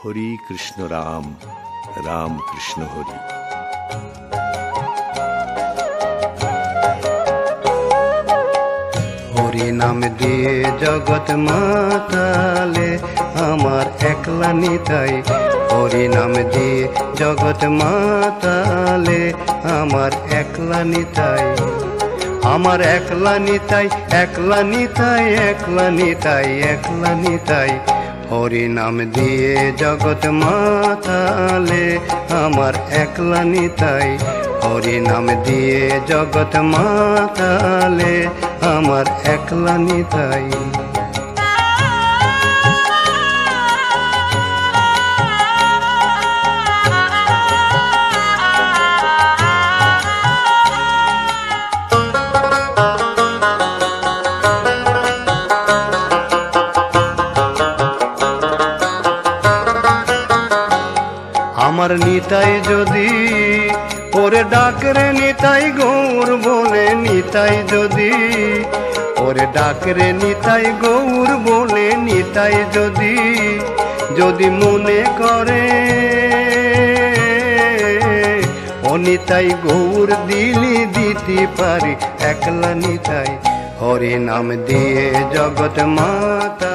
হরি কৃষ্ণ রাম, রাম কৃষ্ণ হরি। হরি নাম দিয়ে জগৎ মাতালে আমার একলা নিতাই। হরি নাম দিয়ে জগৎ মাতালে আমার একলা নিতাই। আমার একলা নিতাই, একলা নিতাই, একলা নিতাই, একলা নিতাই। হরি নাম দিয়ে জগৎ মাতালে আমার একলা নিতাই। হরি নাম দিয়ে জগৎ মাতালে আমার একলা নিতাই। আমার নিতাই যদি ওরে ডাকরে নিতাই গৌর বলে, নিতাই যদি ওরে ডাকরে নিতাই গৌর বলে, নিতাই যদি যদি মনে করে ও নিতাই গৌর দিলি দিতে পারি একলা নিতাই। হরি নাম দিয়ে জগৎ মাতা